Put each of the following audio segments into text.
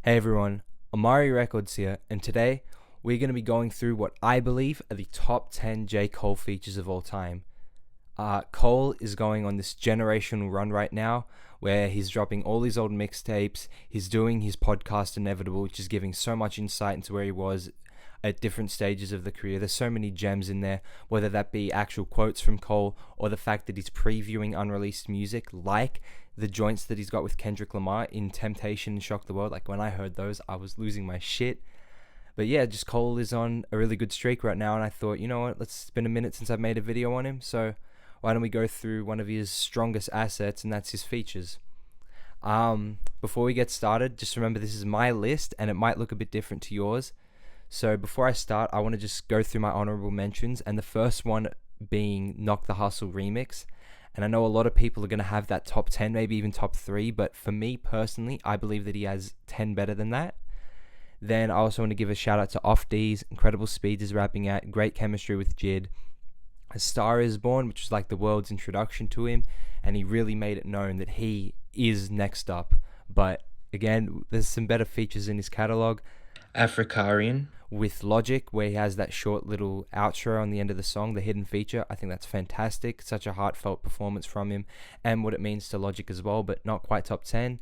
Hey everyone, Amari Records here, and today we're going to be going through what I believe are the top 10 J. Cole features of all time. Cole is going on this generational run right now where he's dropping all his old mixtapes, he's doing his podcast Inevitable, which is giving so much insight into where he was at different stages of the career. There's so many gems in there, whether that be actual quotes from Cole or the fact that he's previewing unreleased music, like the joints that he's got with Kendrick Lamar in Temptation and Shock the World. Like when I heard those, I was losing my shit. But yeah, just Cole is on a really good streak right now, and I thought, you know what, it's been a minute since I've made a video on him, so why don't we go through one of his strongest assets, and that's his features. Before we get started, just remember this is my list, and it might look a bit different to yours. So before I start, I want to just go through my honorable mentions, and the first one being Knock the Hustle remix. And I know a lot of people are going to have that top 10, maybe even top 3, but for me personally, I believe that he has 10 better than that. Then I also want to give a shout out to Off D's, incredible speed is rapping at, great chemistry with Jid. A Star Is Born, which was like the world's introduction to him, and he really made it known that he is next up. But again, there's some better features in his catalog. Africarian with Logic, where he has that short little outro on the end of the song, the hidden feature. I think that's fantastic. Such a heartfelt performance from him, and what it means to Logic as well, but not quite top 10.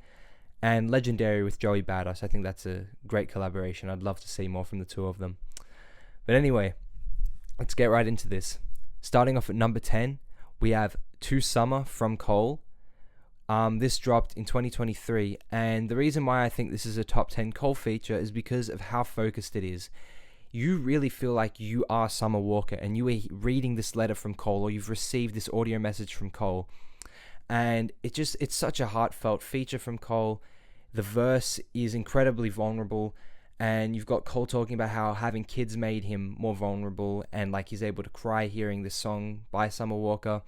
And Legendary with Joey Badass. I think that's a great collaboration. I'd love to see more from the two of them. But anyway, let's get right into this. Starting off at number 10, we have To Summer from Cole. This dropped in 2023, and the reason why I think this is a top 10 Cole feature is because of how focused it is. You really feel like you are Summer Walker, and you are reading this letter from Cole, or you've received this audio message from Cole, and it's such a heartfelt feature from Cole. The verse is incredibly vulnerable, and you've got Cole talking about how having kids made him more vulnerable, and like he's able to cry hearing this song by Summer Walker.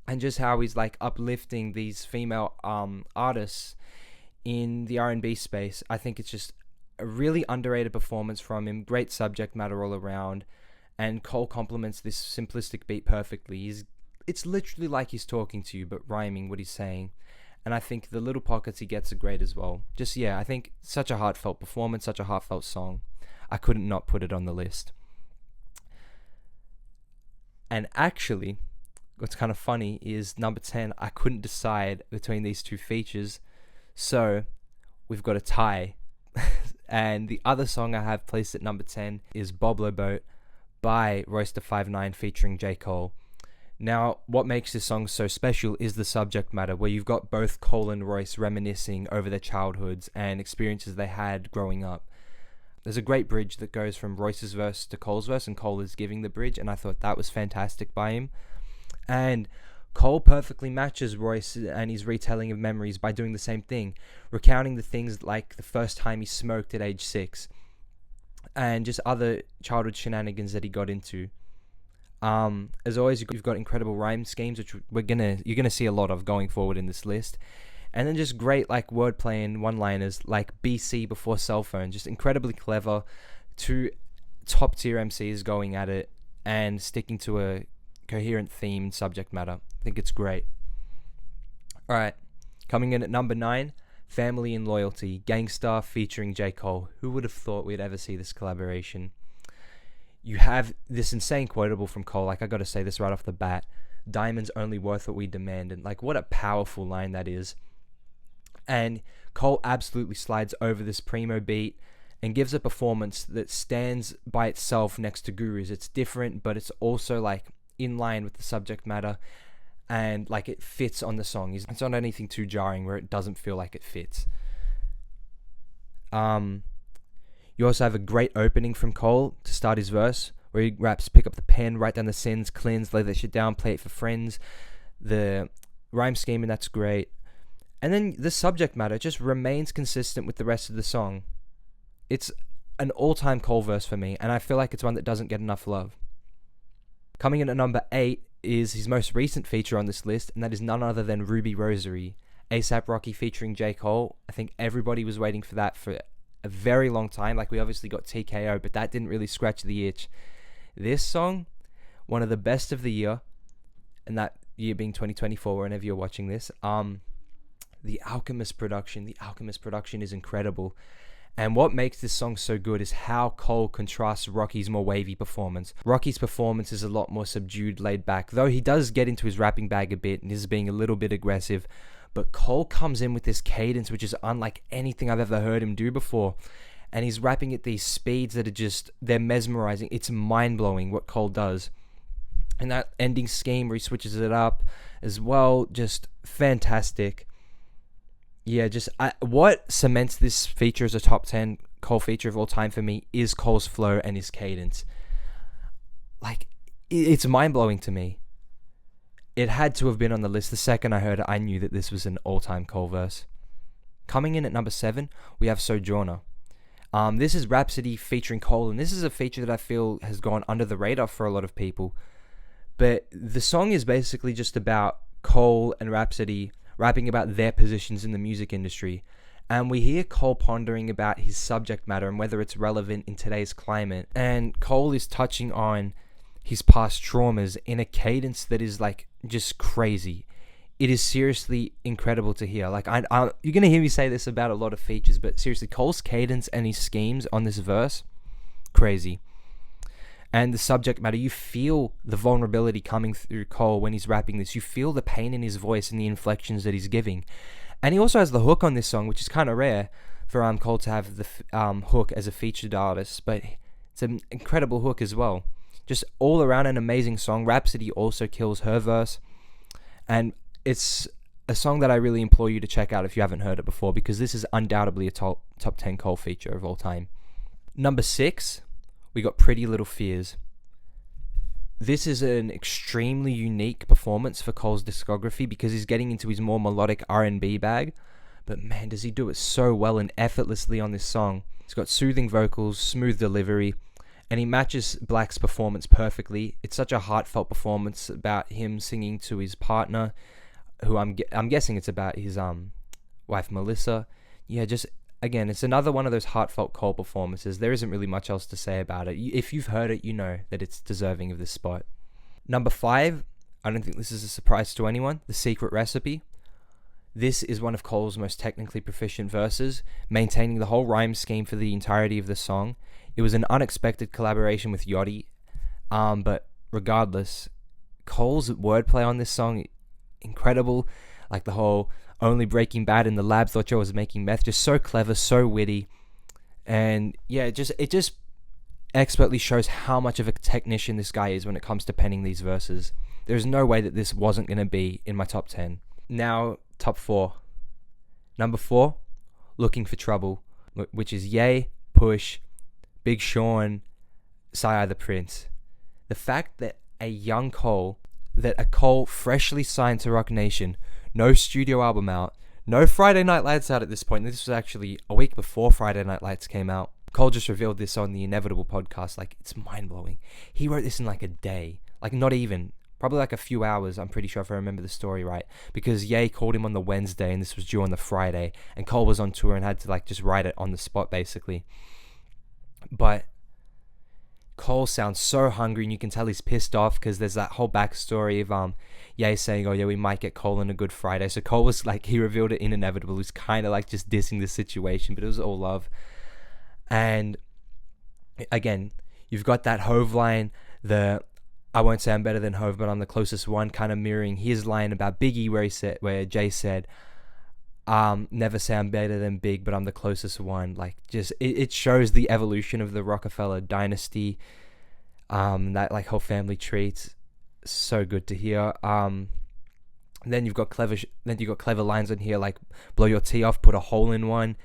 And just how he's like uplifting these female artists in the R&B space. I think it's just a really underrated performance from him. Great subject matter all around. And Cole complements this simplistic beat perfectly. It's literally like he's talking to you, but rhyming what he's saying. And I think the little pockets he gets are great as well. I think such a heartfelt performance, such a heartfelt song. I couldn't not put it on the list. And actually, what's kind of funny is number 10, I couldn't decide between these two features, so we've got a tie. And the other song I have placed at number 10 is Boblo Boat by Royce da 5'9" featuring J. Cole. Now, what makes this song so special is the subject matter, where you've got both Cole and Royce reminiscing over their childhoods and experiences they had growing up. There's a great bridge that goes from Royce's verse to Cole's verse, and Cole is giving the bridge, and I thought that was fantastic by him. And Cole perfectly matches Royce and his retelling of memories by doing the same thing, recounting the things like the first time he smoked at age 6, and just other childhood shenanigans that he got into. As always, you've got incredible rhyme schemes, which you're gonna see a lot of going forward in this list, and then just great like wordplay and one-liners like BC before cell phone, just incredibly clever. Two top tier MCs going at it and sticking to a coherent theme and subject matter. I think it's great. Alright, coming in at number 9, Family and Loyalty, Gangstar featuring J. Cole. Who would have thought we'd ever see this collaboration? You have this insane quotable from Cole, like I gotta say this right off the bat, diamonds only worth what we demand, and like what a powerful line that is. And Cole absolutely slides over this primo beat and gives a performance that stands by itself next to Guru's. It's different, but it's also like in line with the subject matter, and like it fits on the song. It's not anything too jarring where it doesn't feel like it fits. You also have a great opening from Cole to start his verse, where he raps, pick up the pen, write down the sins, cleanse, lay that shit down, play it for friends. The rhyme scheme, and that's great. And then the subject matter just remains consistent with the rest of the song. It's an all-time Cole verse for me, and I feel like it's one that doesn't get enough love. Coming in at number 8 is his most recent feature on this list, and that is none other than Ruby Rosary, A$AP Rocky featuring J. Cole. I think everybody was waiting for that for a very long time. Like, we obviously got TKO, but that didn't really scratch the itch. This song, one of the best of the year, and that year being 2024, whenever you're watching this. The Alchemist production is incredible. And what makes this song so good is how Cole contrasts Rocky's more wavy performance. Rocky's performance is a lot more subdued, laid back, though he does get into his rapping bag a bit and is being a little bit aggressive. But Cole comes in with this cadence which is unlike anything I've ever heard him do before. And he's rapping at these speeds that are just, they're mesmerizing. It's mind-blowing what Cole does. And that ending scheme where he switches it up as well, just fantastic. Yeah, what cements this feature as a top 10 Cole feature of all time for me is Cole's flow and his cadence. Like, it's mind-blowing to me. It had to have been on the list. The second I heard it, I knew that this was an all-time Cole verse. Coming in at number 7, we have Sojourner. This is Rhapsody featuring Cole, and this is a feature that I feel has gone under the radar for a lot of people. But the song is basically just about Cole and Rhapsody rapping about their positions in the music industry. And we hear Cole pondering about his subject matter and whether it's relevant in today's climate. And Cole is touching on his past traumas in a cadence that is like just crazy. It is seriously incredible to hear. Like you're going to hear me say this about a lot of features, but seriously, Cole's cadence and his schemes on this verse, crazy. And the subject matter, you feel the vulnerability coming through Cole when he's rapping this. You feel the pain in his voice and the inflections that he's giving. And he also has the hook on this song, which is kind of rare for Cole to have the hook as a featured artist. But it's an incredible hook as well. Just all around an amazing song. Rhapsody also kills her verse. And it's a song that I really implore you to check out if you haven't heard it before, because this is undoubtedly a top 10 Cole feature of all time. Number 6, we got Pretty Little Fears. This is an extremely unique performance for Cole's discography because he's getting into his more melodic R&B bag. But man, does he do it so well and effortlessly on this song. He's got soothing vocals, smooth delivery, and he matches Black's performance perfectly. It's such a heartfelt performance about him singing to his partner, who I'm guessing it's about his wife Melissa. Yeah, just again, it's another one of those heartfelt Cole performances. There isn't really much else to say about it. If you've heard it, you know that it's deserving of this spot. Number 5, I don't think this is a surprise to anyone, The Secret Recipe. This is one of Cole's most technically proficient verses, maintaining the whole rhyme scheme for the entirety of the song. It was an unexpected collaboration with Yachty, but regardless, Cole's wordplay on this song, incredible. Like the whole only Breaking Bad in the lab thought Joe was making meth, just so clever, so witty. And yeah, it just expertly shows how much of a technician this guy is when it comes to penning these verses. There's no way that this wasn't going to be in my top 10. Now, top 4. Number 4, Looking for Trouble, which is Ye, Push, Big Sean, Sire the Prince. The fact that a Cole freshly signed to Roc Nation, no studio album out, no Friday Night Lights out at this point. This was actually a week before Friday Night Lights came out. Cole just revealed this on the Inevitable podcast. Like, it's mind-blowing. He wrote this in like a day. Like, not even. Probably like a few hours, I'm pretty sure, if I remember the story right. Because Ye called him on the Wednesday and this was due on the Friday. And Cole was on tour and had to like just write it on the spot, basically. But Cole sounds so hungry, and you can tell he's pissed off because there's that whole backstory of Ye saying, oh yeah, we might get Cole on a Good Friday. So Cole was like, he revealed it in Inevitable. He was kind of like just dissing the situation, but it was all love. And again, you've got that Hove line, I won't say I'm better than Hove, but I'm the closest one, kind of mirroring his line about Biggie, where Jay said, never say I'm better than Big, but I'm the closest one. Like, just it shows the evolution of the Rockefeller dynasty, that like whole family treats. So good to hear. Then you've got clever lines on here like blow your tee off, put a hole in one.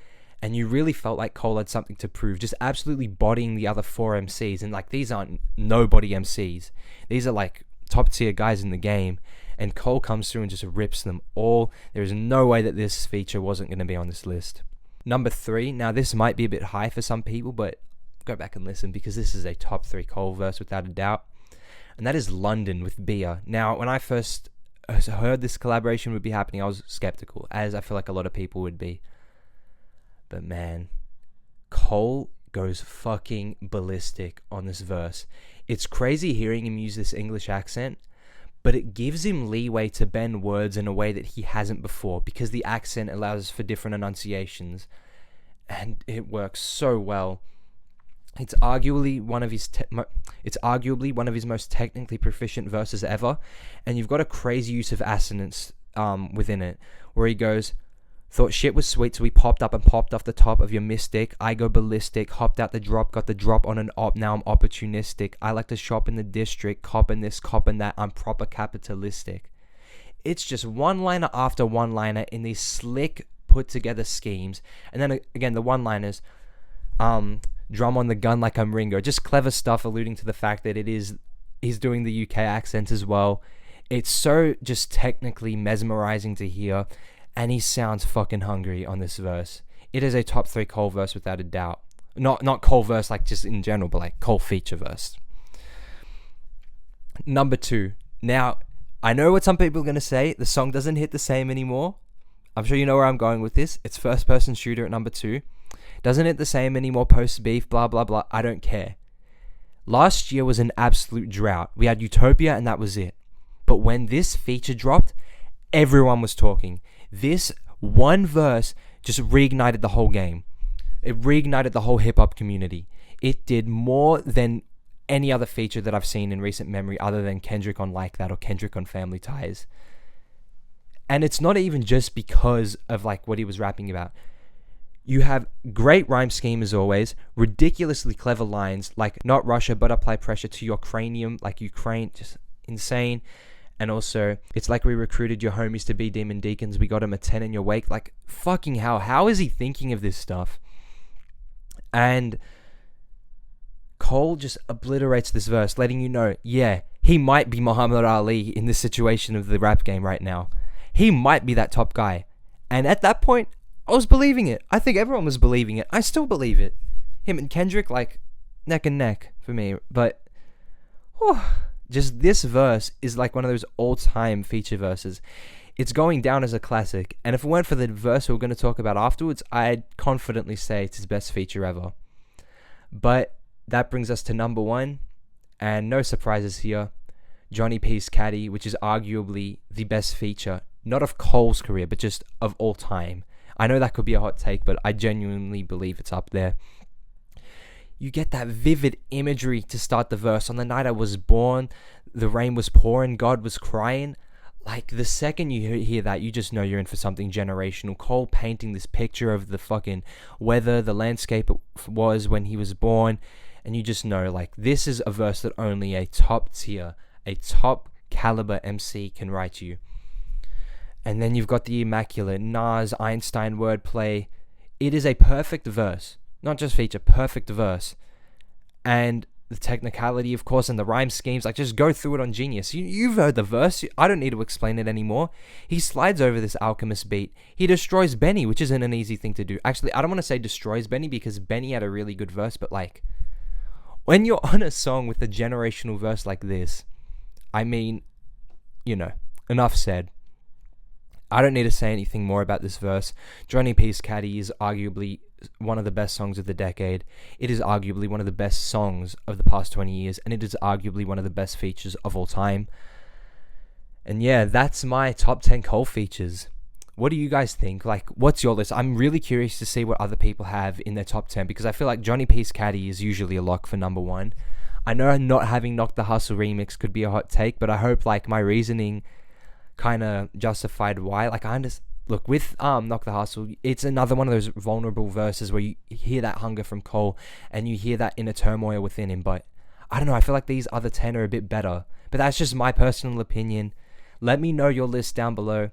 And you really felt like Cole had something to prove, just absolutely bodying the other 4 MCs. And like, these aren't nobody MCs. These are like top tier guys in the game. And Cole comes through and just rips them all. There is no way that this feature wasn't going to be on this list. Number 3. Now, this might be a bit high for some people, but go back and listen because this is a top 3 Cole verse without a doubt. And that is London with Bia. Now, when I first heard this collaboration would be happening, I was skeptical, as I feel like a lot of people would be. But man, Cole goes fucking ballistic on this verse. It's crazy hearing him use this English accent, but it gives him leeway to bend words in a way that he hasn't before because the accent allows for different enunciations. and it works so well. It's arguably one of his most technically proficient verses ever, and you've got a crazy use of assonance within it, where he goes, "Thought shit was sweet, so we popped up and popped off the top of your mystic. I go ballistic, hopped out the drop, got the drop on an op, now I'm opportunistic. I like to shop in the district, copping this, copping that, I'm proper capitalistic." It's just one-liner after one-liner in these slick, put-together schemes. And then, again, the one-liners, drum on the gun like I'm Ringo. Just clever stuff alluding to the fact that he's doing the UK accent as well. It's so just technically mesmerizing to hear, and he sounds fucking hungry on this verse. It is a top 3 Cole verse without a doubt. Not Cole verse like just in general, but like Cole feature verse. Number 2. Now, I know what some people are going to say. The song doesn't hit the same anymore. I'm sure you know where I'm going with this. It's First Person Shooter at number 2. Doesn't hit the same anymore post beef, blah, blah, blah. I don't care. Last year was an absolute drought. We had Utopia and that was it. But when this feature dropped, everyone was talking. This one verse just reignited the whole game. It reignited the whole hip-hop community. It did more than any other feature that I've seen in recent memory other than Kendrick on Like That or Kendrick on Family Ties. And it's not even just because of like what he was rapping about. You have great rhyme scheme as always, ridiculously clever lines like "not Russia but apply pressure to your cranium," like Ukraine, just insane. And also, "it's like we recruited your homies to be demon deacons, we got him a 10 in your wake." Like, fucking hell, how is he thinking of this stuff? And Cole just obliterates this verse, letting you know, yeah, he might be Muhammad Ali in this situation of the rap game right now. He might be that top guy. And at that point, I was believing it. I think everyone was believing it. I still believe it. Him and Kendrick, like, neck and neck for me. But, just this verse is like one of those all-time feature verses. It's going down as a classic. And if it weren't for the verse we're going to talk about afterwards, I'd confidently say it's his best feature ever. But that brings us to number 1. And no surprises here. Johnny P's Caddy, which is arguably the best feature, not of Cole's career, but just of all time. I know that could be a hot take, but I genuinely believe it's up there. You get that vivid imagery to start the verse. "On the night I was born, the rain was pouring, God was crying." Like, the second you hear that, you just know you're in for something generational. Cole painting this picture of the fucking weather, the landscape it was when he was born, and you just know, like, this is a verse that only a top tier, a top caliber MC can write you. And then you've got the immaculate Nas Einstein wordplay. It is a perfect verse. Not just feature, perfect verse. And the technicality, of course, and the rhyme schemes, like, just go through it on Genius. You've heard the verse. I don't need to explain it anymore. He slides over this Alchemist beat. He destroys Benny, which isn't an easy thing to do. Actually, I don't want to say destroys Benny because Benny had a really good verse, but, like, when you're on a song with a generational verse like this, I mean, you know, enough said. I don't need to say anything more about this verse. Johnny P's Caddy is arguably one of the best songs of the decade. It is arguably one of the best songs of the past 20 years, and it is arguably one of the best features of all time. And yeah, that's my top 10 Cole features. What do you guys think? Like, what's your list? I'm really curious to see what other people have in their top 10, because I feel like Johnny P's Caddy is usually a lock for number 1. I know not having Knock the Hustle remix could be a hot take, but I hope, like, my reasoning kind of justified why. Like, I understand. Look, with Knock the Hustle, it's another one of those vulnerable verses where you hear that hunger from Cole and you hear that inner turmoil within him. But I don't know, I feel like these other 10 are a bit better. But that's just my personal opinion. Let me know your list down below.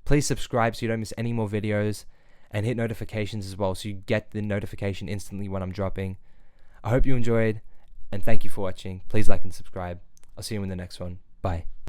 Please subscribe so you don't miss any more videos, and hit notifications as well so you get the notification instantly when I'm dropping. I hope you enjoyed, and thank you for watching. Please like and subscribe. I'll see you in the next one. Bye.